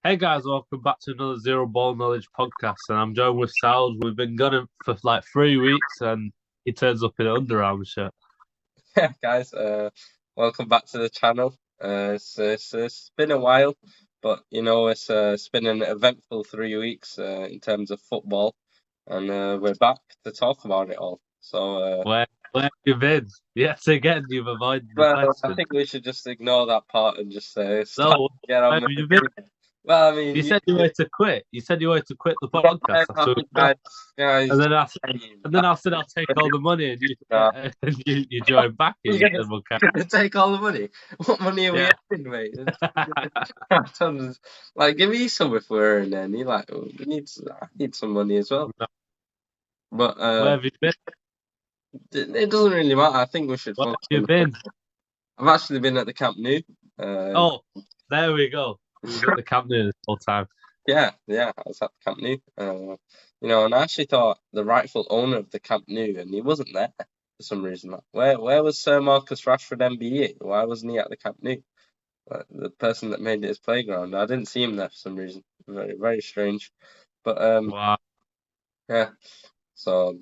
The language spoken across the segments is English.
Hey guys, welcome back to another Zero Ball Knowledge podcast. And I'm joined with Sal. We've been gunning for like 3 weeks and he turns up in an Under Armour shirt. Yeah, guys, welcome back to the channel. It's been a while, but it's been an eventful 3 weeks in terms of football, and we're back to talk about it all. Where have you been? Yes, again, you've avoided the Well, I question. think we should just ignore that part and just start No, get where on have with you been? it. Well, I mean, You said you wanted to quit. You said you wanted to quit the but podcast after we guys, guys, and then I said I'll take all the money and you uh, and you joined back and you're you gonna, said, okay. gonna take all the money. What money are we Yeah. earning, mate? Tons. Like, give me some if we're earning any. Like, I need some money as well. But Where have you been? it doesn't really matter. I think we should Where have focus on you the been? football. I've actually been at the Camp Nou. Uh, Oh, there we go. You was at the Camp Nou this whole time. yeah, I was at the Camp Nou. And I actually thought the rightful owner of the Camp Nou, and he wasn't there for some reason. Like, where was Sir Marcus Rashford MBE? Why wasn't he at the Camp Nou? Like, the person that made it his playground. I didn't see him there for some reason. Very, very strange. But Wow. yeah. So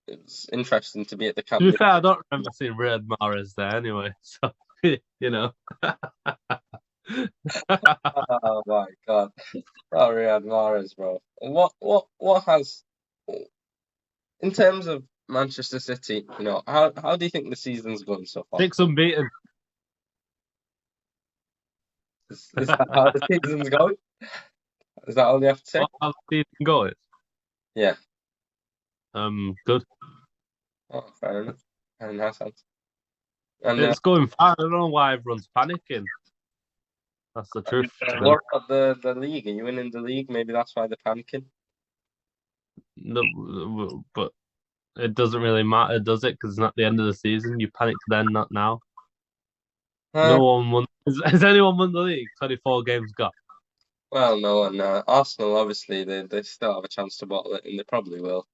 it's interesting to be at the Camp To be Nou. fair, I don't remember seeing Riyad Mahrez there anyway. So, you know. Oh my God. Oh, Riyad Mahrez, bro. What has in terms of Manchester City, how do you think the season's going so far? Six unbeaten. Is that how the season's going? Is that all you have to say? How's the season going? Yeah. Good. Oh, fair enough. And that's sense. And It's going fine. I don't know why everyone's panicking. That's the truth, to be honest. what about the league? Are you winning the league? Maybe that's why they're panicking. No, but it doesn't really matter, does it? Because it's not the end of the season. You panic then, not now. Uh, No one won. Has anyone won the league? 24 games got. well, no, and Arsenal obviously they still have a chance to bottle it, and they probably will.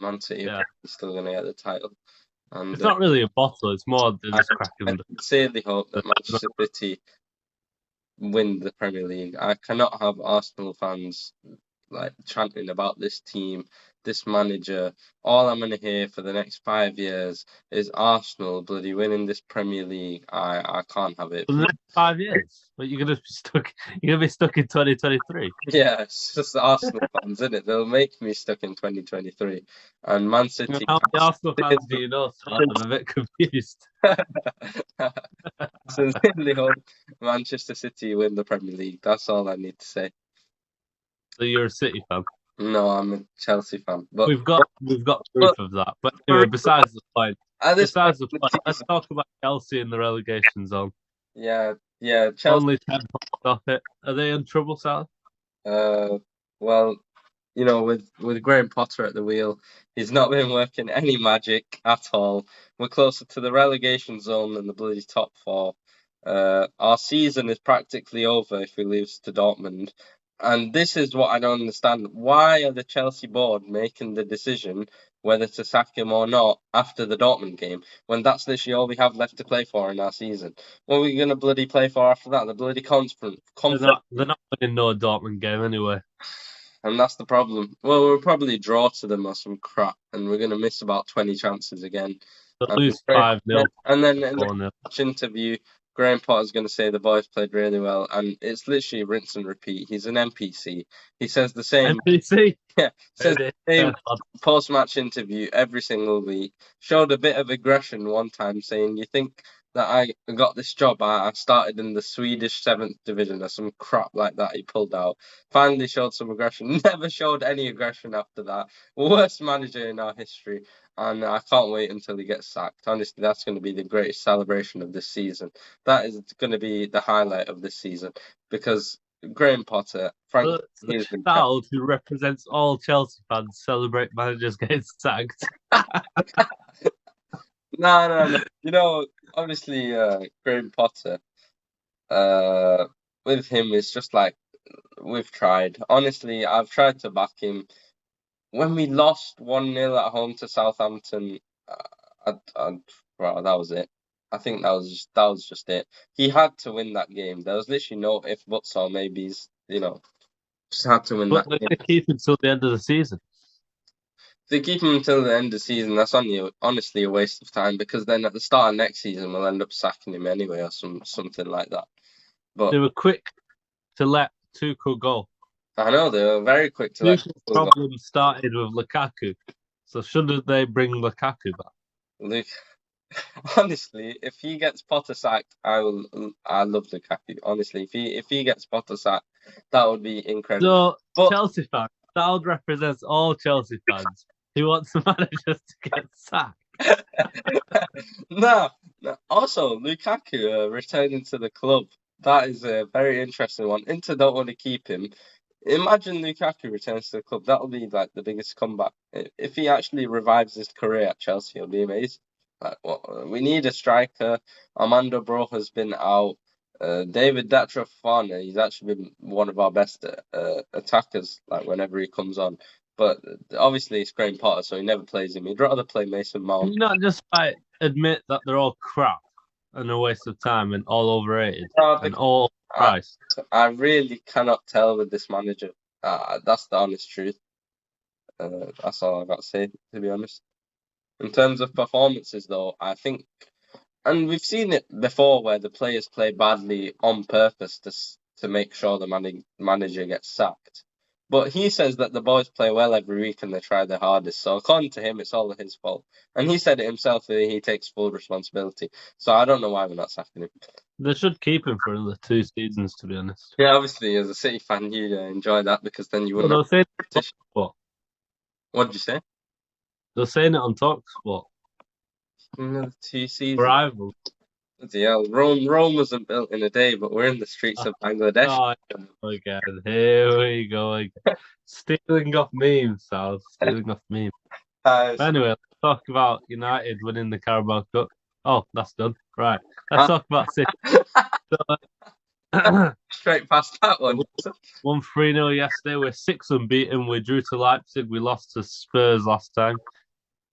Man City are Yeah. probably still going to get the title, and It's not really a bottle. It's more they're I just cracking sincerely hope that Manchester City win the Premier League. I cannot have Arsenal fans like chanting about this team, this manager. All I'm going to hear for the next 5 years is Arsenal bloody winning this Premier League. I can't have it. for the next 5 years. But you're gonna be stuck. You're gonna be stuck in 2023. Yeah, it's just the Arsenal fans, isn't it? They'll make me stuck in 2023. And Man City. How many Arsenal fans do you know? So I'm a bit confused. Sincerely hope Manchester City win the Premier League. That's all I need to say. So you're a City fan. No, I'm a Chelsea fan. But We've got proof but of that. But for anyway, besides the point, at this point besides the in point, the let's season, talk about Chelsea in the relegation zone. yeah, yeah, Chelsea. Only 10 points off it. Are they in trouble, Sal? Uh, well, with Graham Potter at the wheel, he's not been working any magic at all. We're closer to the relegation zone than the bloody top four. Our season is practically over if we lose to Dortmund. And this is what I don't understand. Why are the Chelsea board making the decision whether to sack him or not after the Dortmund game when that's literally all we have left to play for in our season? What are we going to bloody play for after that? The bloody conference. They're not winning no Dortmund game anyway. And that's the problem. Well, we'll probably draw to them or some crap, and we're going to miss about 20 chances again. They And, lose 5-0, and then in the 4-0. match interview, Graham Potter's going to say the boys played really well, and it's literally rinse and repeat. He's an NPC. He says the same, NPC. yeah, says Maybe. the same post-match interview every single week. Showed a bit of aggression one time, saying, "You think that I got this job? I started in the Swedish seventh division or some crap like that." He pulled out. Finally showed some aggression. Never showed any aggression after that. Worst manager in our history, and I can't wait until he gets sacked. Honestly, that's going to be the greatest celebration of this season. That is going to be the highlight of this season because Graham Potter, frankly, The he's been. child who represents all Chelsea fans celebrate managers getting sacked. No, no, no. Obviously, Graham Potter, uh, with him, it's just like we've tried. Honestly, I've tried to back him. When we lost 1-0 at home to Southampton, well, that was it. I think that was just it. He had to win that game. There was literally no if buts or maybes. Just had to win But that they game. could keep until the end of the season. If they keep him until the end of the season, that's honestly a waste of time because then at the start of next season we'll end up sacking him anyway or something like that. But They were quick to let Tuchel go. I know they were very quick to let Tuchel's Tuchel go. problem started with Lukaku. So shouldn't they bring Lukaku back? Luke, honestly, if he gets Potter sacked, I love Lukaku. Honestly, if he gets Potter sacked, that would be incredible. So But Chelsea fans, Saud represents all Chelsea fans who want the managers to get sacked. no. Also, Lukaku returning to the club. That is a very interesting one. Inter don't want to keep him. Imagine Lukaku returns to the club. That'll be like the biggest comeback. If he actually revives his career at Chelsea, it'll be amazing. Like, we need a striker. Armando Bro has been out. David Datro Fofana, he's actually been one of our best attackers. Like whenever he comes on, but obviously it's Graham Potter, so he never plays him. He'd rather play Mason Can Mount. you not just admit that they're all crap and a waste of time and all overrated and all priced? I really cannot tell with this manager. That's the honest truth. That's all I've got to say, to be honest. In terms of performances, though, I think, and we've seen it before where the players play badly on purpose to make sure the manager gets sacked. But he says that the boys play well every week and they try their hardest. So according to him, it's all his fault. And he said it himself that he takes full responsibility. So I don't know why we're not sacking him. They should keep him for another 2 seasons, to be honest. Yeah, obviously, as a City fan, you enjoy that because then you Well, wouldn't they're have saying competition. What did you say? They're saying it on Talksport. Another 2 seasons. Rival. Yeah, Rome wasn't built in a day, but we're in the streets of Bangladesh. Oh, again. Here we go again. Stealing off memes, Sal. Stealing off memes. Anyway, let's talk about United winning the Carabao Cup. Oh, that's done. Right. Let's talk about City. Straight past that one. Won 3-0 yesterday. We're 6 unbeaten. We drew to Leipzig. We lost to Spurs last time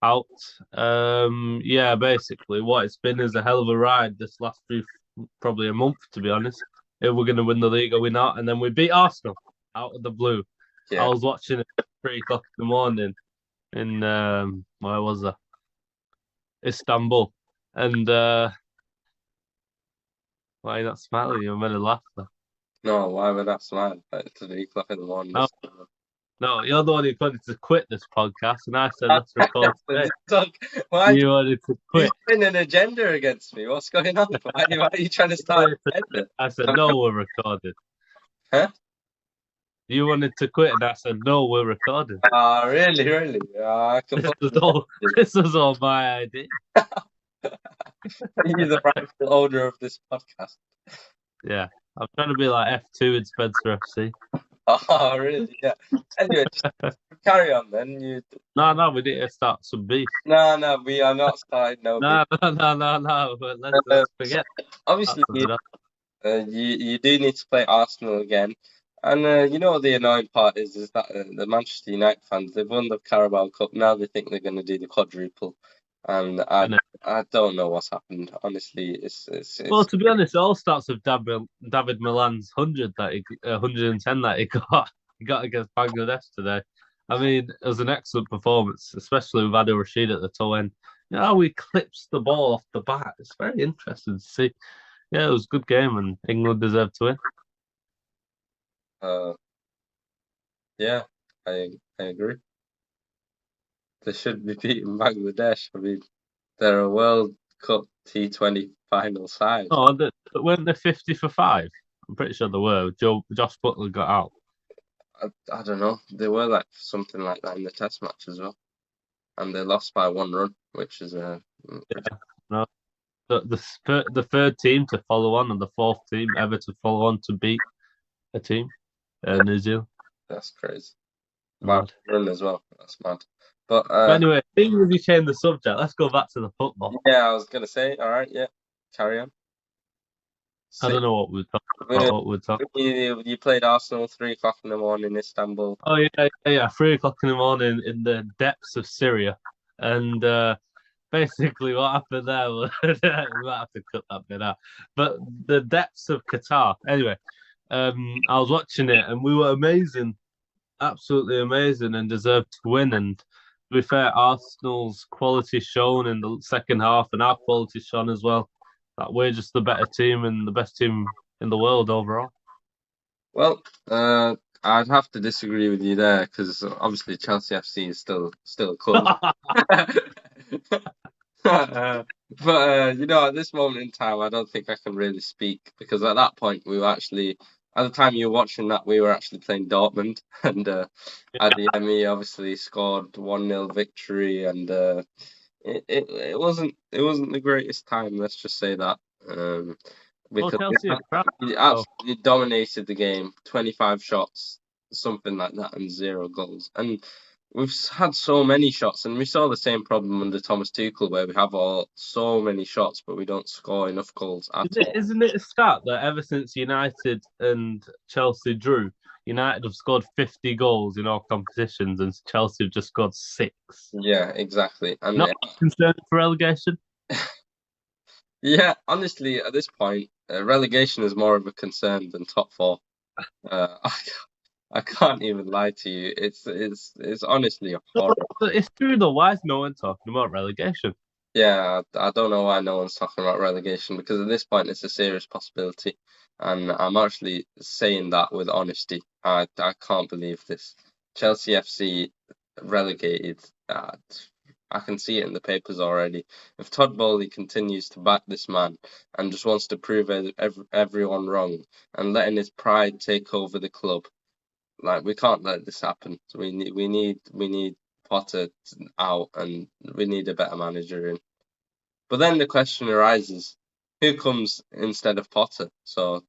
out. Yeah, basically what it's been is a hell of a ride this last probably a month, to be honest. If we're going to win the league, are we not? And then we beat Arsenal out of the blue. Yeah. I was watching it at 3 o'clock in the morning in where was that? Istanbul. And why are you not smiling? You're meant to laugh though. No, why would I smile at 3 o'clock in the morning? No, you're the one who wanted to quit this podcast, and I said let's record today. Why you wanted to quit? You've been an agenda against me. What's going on? Why are you trying to start? I said no, we're recording. Huh? You wanted to quit, and I said no, we're recording. Oh, really, really? This was all my idea. You're the rightful owner of this podcast. Yeah, I'm trying to be like F2 in Spencer FC. Oh, really? Yeah. Anyway, just carry on then. No, we need to start some beef. No, we are not starting no. No. But let's forget. Obviously, you do need to play Arsenal again. And the annoying part is that the Manchester United fans, they've won the Carabao Cup. Now they think they're going to do the quadruple. And I don't know what's happened. Honestly, it's well, to be honest, it all starts with David Milan's 110 that he got against Bangladesh today. I mean, it was an excellent performance, especially with Adil Rashid at the toe end. We clips the ball off the bat. It's very interesting to see. Yeah, it was a good game, and England deserved to win. Yeah, I agree. They should be beating Bangladesh. I mean, they're a World Cup T20 final side. Oh, weren't they 50 for 5? I'm pretty sure they were. Josh Butler got out. I don't know. They were like something like that in the Test match as well, and they lost by 1 run, which is no. The third team to follow on, and the fourth team ever to follow on to beat a team, New Zealand. That's crazy. Mad run as well. That's mad. But anyway, even if you change the subject, let's go back to the football. Yeah, I was gonna say. All right, yeah, carry on. I don't know what we're talking about. You played Arsenal 3 o'clock in the morning in Istanbul. Oh yeah, 3 o'clock in the morning in the depths of Syria, and basically what happened there was we might have to cut that bit out. But the depths of Qatar. Anyway, I was watching it and we were amazing, absolutely amazing, and deserved to win. And to be fair, Arsenal's quality shown in the second half, and our quality shown as well. That we're just the better team and the best team in the world overall. Well, I'd have to disagree with you there because obviously Chelsea FC is still a club. But you know, at this moment in time, I don't think I can really speak because at that point we were actually, at the time you were watching that, we were actually playing Dortmund, and Adeyemi obviously scored 1-0 victory, and it wasn't the greatest time. Let's just say that. Because Chelsea are crap. he absolutely dominated the game, 25 shots, something like that, and 0 goals. And we've had so many shots, and we saw the same problem under Thomas Tuchel, where we have so many shots, but we don't score enough goals at all. Isn't it a stat that ever since United and Chelsea drew, United have scored 50 goals in all competitions, and Chelsea have just scored 6? Yeah, exactly. And Not concerned for relegation? Yeah, honestly, at this point, relegation is more of a concern than top 4. I can't even lie to you. It's honestly horrible. It's true though. Why is no one talking about relegation? Yeah, I don't know why no one's talking about relegation because at this point it's a serious possibility, and I'm actually saying that with honesty. I can't believe this. Chelsea FC relegated. I can see it in the papers already. If Todd Bowley continues to back this man and just wants to prove everyone wrong and letting his pride take over the club, like we can't let this happen. So we need Potter out, and we need a better manager in. But then the question arises: who comes instead of Potter?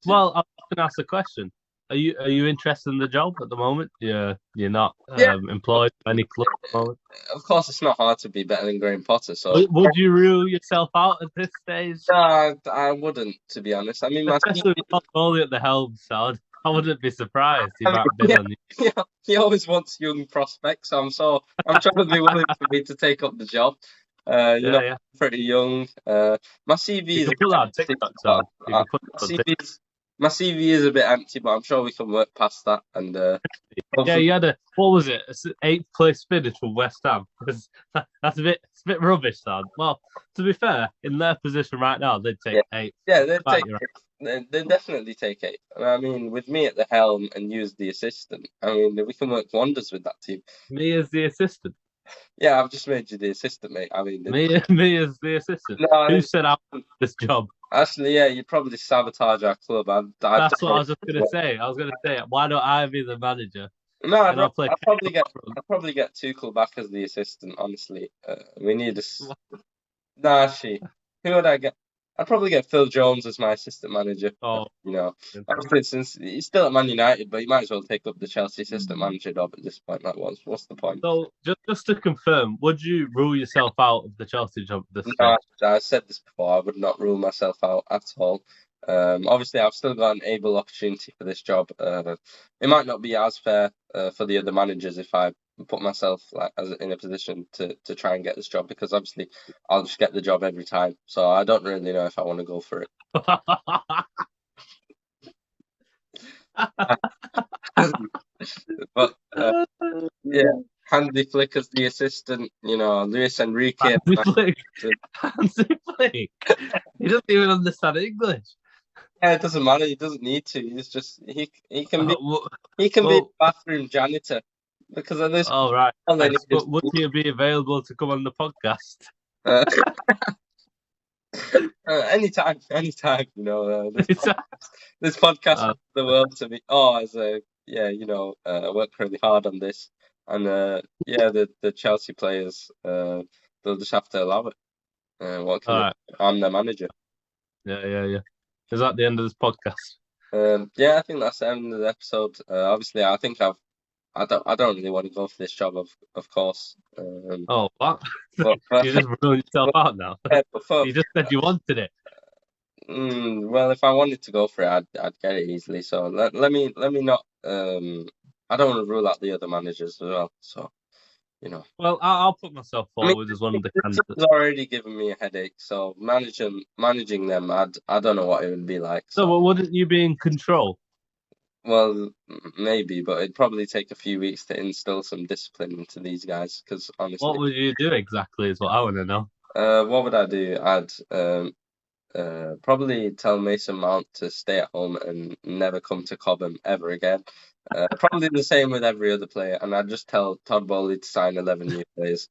Well, I'm going to ask a question. Are you interested in the job at the moment? You're not employed by any club at the moment? Of course, it's not hard to be better than Graham Potter. So would you rule yourself out at this stage? No, I wouldn't, to be honest. I mean, especially with Todd Bowley at the helm, so I wouldn't be surprised. He always wants young prospects. So I'm trying to be willing for me to take up the job. Pretty young. My CV is my CV is a bit empty, but I'm sure we can work past that. And you had what was it? 8th place finish from West Ham. That's a bit rubbish, son. Well, to be fair, in their position right now, they'd take 8th. Yeah, they'd definitely take 8th. I mean, with me at the helm and you as the assistant, I mean, we can work wonders with that team. Me as the assistant. Yeah, I've just made you the assistant, mate. I mean, me as the assistant. No, who said I want this job? Actually, yeah, you'd probably sabotage our club. That's what I was just gonna say. I was gonna say, why don't I be the manager? No, I'd probably get Tuchel back as the assistant. Honestly, we need a. Nah, who would I get? I'd probably get Phil Jones as my assistant manager. Oh, obviously, since he's still at Man United, but he might as well take up the Chelsea assistant manager job at this point. What's the point? So, just to confirm, would you rule yourself out of the Chelsea job? No, I said this before. I would not rule myself out at all. Obviously, I've still got an able opportunity for this job. It might not be as fair for the other managers if I put myself in a position to try and get this job, because obviously I'll just get the job every time. So I don't really know if I want to go for it. But yeah, Hansi Flick as the assistant, Luis Enrique. Hansi Flick. He doesn't even understand English. Yeah, it doesn't matter. He doesn't need to. He's just he can be a bathroom janitor, because of this. Oh right. Would he be available to come on the podcast? Anytime. This podcast is the world to me. Work really hard on this, and the Chelsea players, they'll just have to allow it. I'm their manager. Yeah. Is that the end of this podcast? Yeah, I think that's the end of the episode. Obviously, I think I don't really want to go for this job, of course. What? You just ruined yourself out now. You just said you wanted it. Well, if I wanted to go for it, I'd get it easily. So let me not. I don't want to rule out the other managers as well. So you know. Well, I'll put myself I mean, forward as one of the this candidates. has already given me a headache, so managing them, I don't know what it would be like. No, So, but wouldn't you be in control? well, maybe, but it'd probably take a few weeks to instill some discipline into these guys. Because What honestly, would you do exactly? Is what I want to know. what would I do? I'd probably tell Mason Mount to stay at home and never come to Cobham ever again. Probably the same with every other player, and I'd just tell Todd Bowley to sign 11 new players.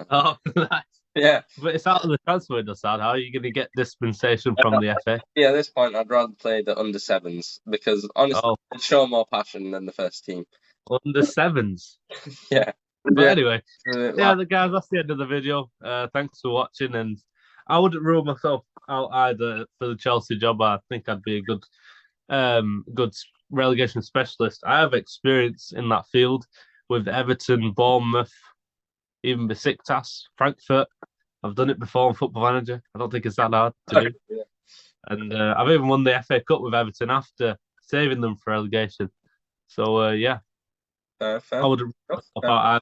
Oh, nice. Yeah, But it's out of the transfer window, Sad. How are you going to get dispensation from the FA? yeah. At this point, I'd rather play the under sevens because honestly, Oh, it'd show more passion than the first team. under sevens. Yeah, But yeah. anyway, Like, yeah, the guys, that's the end of the video. Thanks for watching, and I wouldn't rule myself out either for the Chelsea job. I think I'd be a good relegation specialist. I have experience in that field with Everton, Bournemouth, even Besiktas, Frankfurt. I've done it before on Football Manager. I don't think it's that hard to do. yeah, And I've even won the FA Cup with Everton after saving them for relegation. So yeah, I fair. would have myself Fair. out.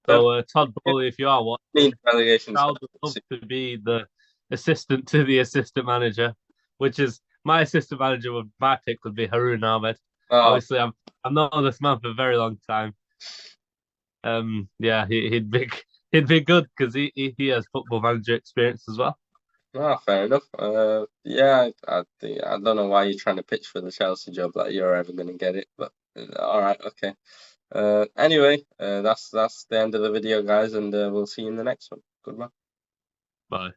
So Todd Bowley, if you are Need watching, relegation. I would love to be the assistant to the assistant manager, which is my assistant manager. Would my pick would be Haroon Ahmed. Oh, Obviously, I'm not on this man for a very long time. Yeah, he'd be good because he has football manager experience as well. ah, fair enough. Yeah, I think I don't know why you're trying to pitch for the Chelsea job that you're ever going to get it, but all right, okay. Anyway, that's the end of the video, guys, and we'll see you in the next one. Goodbye. Bye.